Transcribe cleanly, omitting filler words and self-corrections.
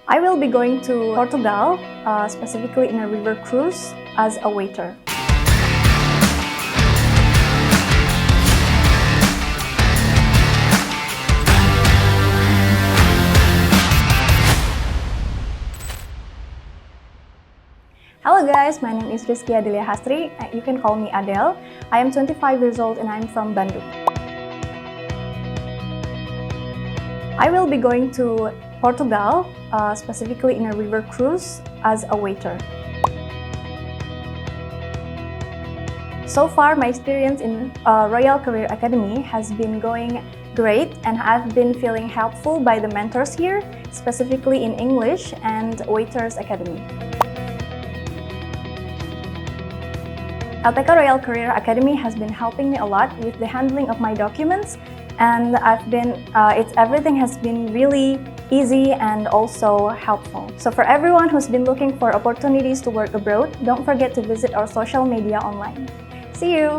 I will be going to Portugal, specifically in a river cruise as a waiter. Hello guys, my name is Rizkia Adelia Hasri. You can call me Adel. I am 25 years old and I'm from Bandung. I will be going to Portugal, specifically in a river cruise as a waiter. So far, my experience in Royale Career Academy has been going great, and I've been feeling helpful by the mentors here, specifically in English and Waitress Academy. LTK Royale Career Academy has been helping me a lot with the handling of my documents, and everything has been really easy and also helpful. So for everyone who's been looking for opportunities to work abroad, don't forget to visit our social media online. See you!